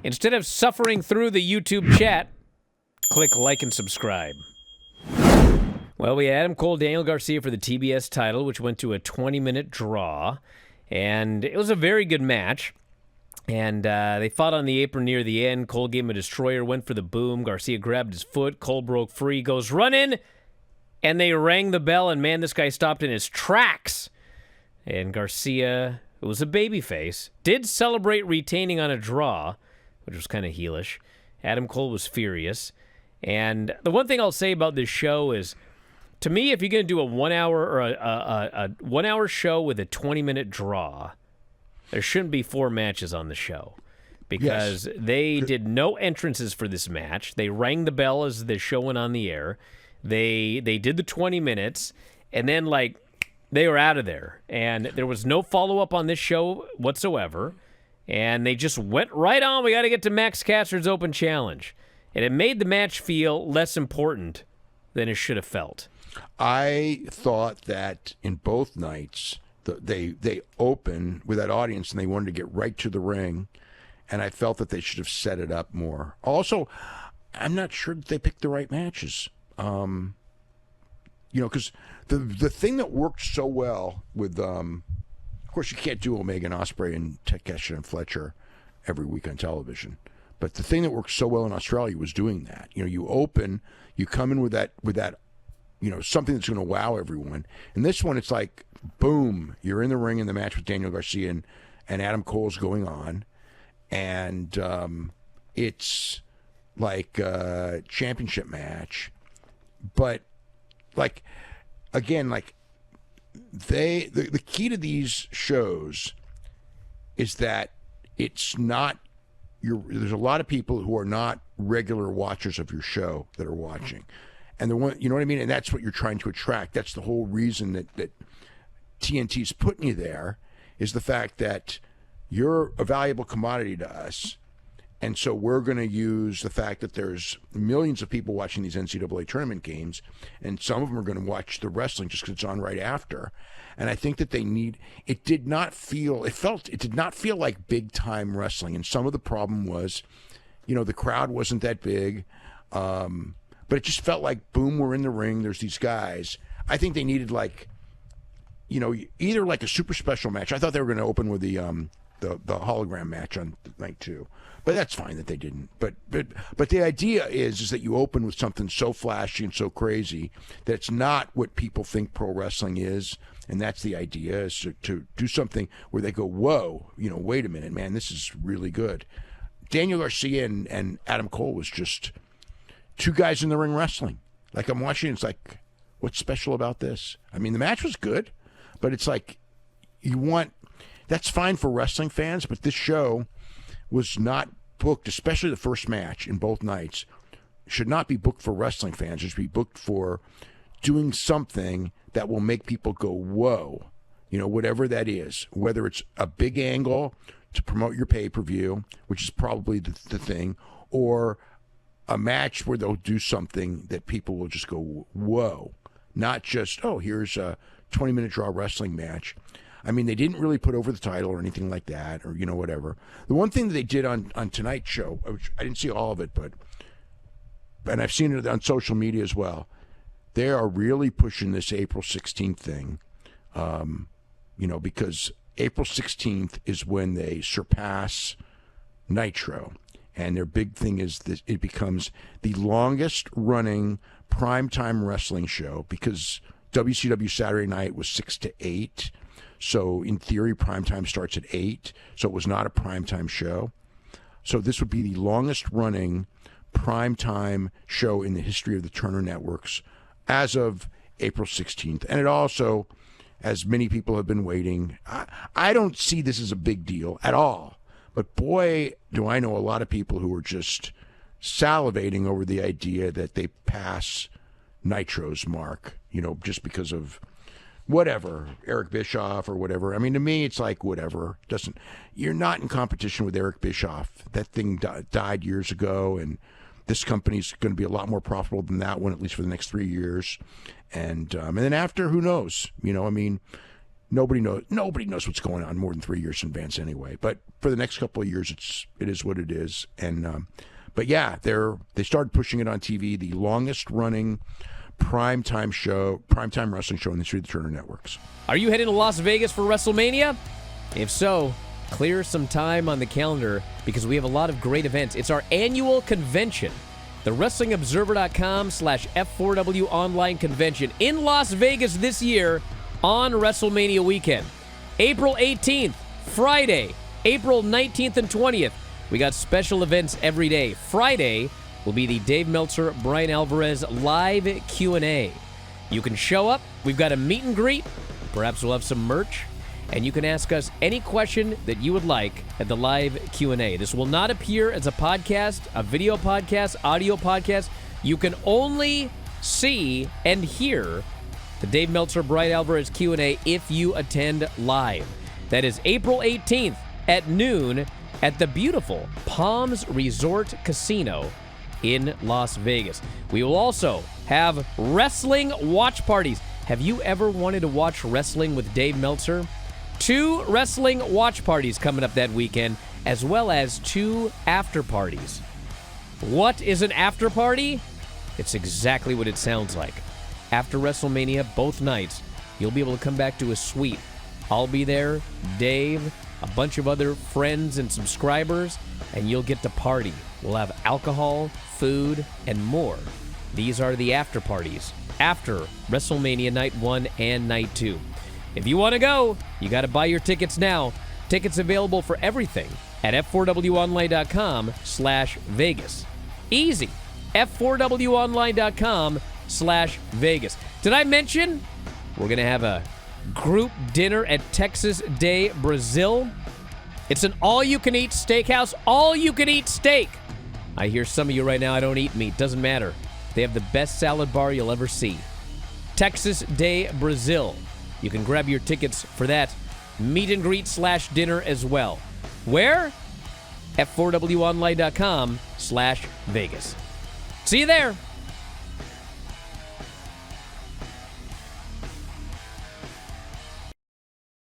Instead of suffering through the YouTube chat, click like and subscribe. Well, we had Adam Cole, Daniel Garcia for the TBS title, which went to a 20-minute draw. And it was a very good match. And they fought on the apron near the end. Cole gave him a destroyer, went for the boom. Garcia grabbed his foot. Cole broke free, goes running. And they rang the bell, and man, this guy stopped in his tracks. And Garcia, who was a babyface, did celebrate retaining on a draw, which was kind of heelish. Adam Cole was furious. And the one thing I'll say about this show is, to me, if you're going to do a 1 hour or a 1 hour show with a 20-minute draw, there shouldn't be 4 matches on the show, because they did no entrances for this match. They rang the bell as the show went on the air. They did the 20 minutes, and then they were out of there. And there was no follow-up on this show whatsoever. And they just went right on. We got to get to Max Caster's Open Challenge. And it made the match feel less important than it should have felt. I thought that in both nights, they opened with that audience and they wanted to get right to the ring, and I felt that they should have set it up more. Also, I'm not sure that they picked the right matches. Because the thing that worked so well with, of course, you can't do Omega and Ospreay and Takeshi and Fletcher every week on television. But the thing that worked so well in Australia was doing that. You open, you come in with that, something that's going to wow everyone. And this one, it's like, boom, you're in the ring in the match with Daniel Garcia and Adam Cole's going on. And it's like a championship match. But, again, the key to these shows is that it's not, there's a lot of people who are not regular watchers of your show that are watching. And the one, you know what I mean? And that's what you're trying to attract. That's the whole reason that TNT's putting you there, is the fact that you're a valuable commodity to us. And so we're going to use the fact that there's millions of people watching these NCAA tournament games, and some of them are going to watch the wrestling just because it's on right after. And I think that it did not feel like big time wrestling. And some of the problem was, the crowd wasn't that big. But it just felt like, boom, we're in the ring. There's these guys. I think they needed either like a super special match. I thought they were going to open with the hologram match on night 2, but that's fine that they didn't. But the idea is that you open with something so flashy and so crazy that it's not what people think pro wrestling is, and that's the idea, is to do something where they go, whoa, wait a minute, man, this is really good. Daniel Garcia and Adam Cole was just 2 guys in the ring wrestling. Like, I'm watching, it's like, what's special about this? I mean, the match was good, but it's like, that's fine for wrestling fans, but this show was not booked, especially the first match in both nights, should not be booked for wrestling fans. It should be booked for doing something that will make people go, whoa, whatever that is, whether it's a big angle to promote your pay-per-view, which is probably the thing, or a match where they'll do something that people will just go, whoa, not just, oh, here's a 20-minute draw wrestling match. I mean, they didn't really put over the title or anything like that, or, whatever. The one thing that they did on tonight's show, which I didn't see all of it, and I've seen it on social media as well, they are really pushing this April 16th thing, because April 16th is when they surpass Nitro. And their big thing is that it becomes the longest running primetime wrestling show, because WCW Saturday night was 6 to 8. So in theory, primetime starts at 8. So it was not a primetime show. So this would be the longest running primetime show in the history of the Turner Networks as of April 16th. And it also, as many people have been waiting, I don't see this as a big deal at all. But boy, do I know a lot of people who are just salivating over the idea that they pass Nitro's mark, just because of whatever, Eric Bischoff or whatever. I mean, to me, it's like, whatever. You're not in competition with Eric Bischoff. That thing died years ago, and this company's going to be a lot more profitable than that one, at least for the next 3 years. And then after, who knows? Nobody knows what's going on more than 3 years in advance anyway. But for the next couple of years, it is what it is. And but yeah, they started pushing it on TV, the longest running primetime wrestling show in the history of the Turner Networks. Are you heading to Las Vegas for WrestleMania? If so, clear some time on the calendar because we have a lot of great events. It's our annual convention, the WrestlingObserver.com/F4W online convention in Las Vegas this year on WrestleMania weekend. April 18th, Friday, April 19th and 20th. We got special events every day. Friday will be the Dave Meltzer, Brian Alvarez live Q&A. You can show up. We've got a meet and greet. Perhaps we'll have some merch. And you can ask us any question that you would like at the live Q&A. This will not appear as a podcast, a video podcast, audio podcast. You can only see and hear the Dave Meltzer, Brian Alvarez Q&A if you attend live. That is April 18th at noon at the beautiful Palms Resort Casino in Las Vegas. We will also have wrestling watch parties. Have you ever wanted to watch wrestling with Dave Meltzer? 2 wrestling watch parties coming up that weekend, as well as 2 after parties. What is an after party? It's exactly what it sounds like. After WrestleMania, both nights, you'll be able to come back to a suite. I'll be there, Dave, a bunch of other friends and subscribers, and you'll get to party. We'll have alcohol, food, and more. These are the after parties after WrestleMania Night 1 and Night 2. If you want to go, you got to buy your tickets now. Tickets available for everything at f4wonline.com/Vegas. Easy. f4wonline.com/Vegas. Did I mention we're going to have a group dinner at Texas Day Brazil? It's an all-you-can-eat steakhouse, all-you-can-eat steak. I hear some of you right now, I don't eat meat. Doesn't matter. They have the best salad bar you'll ever see. Texas Day Brazil. You can grab your tickets for that meet and greet / dinner as well. Where? f4wonline.com/Vegas. See you there.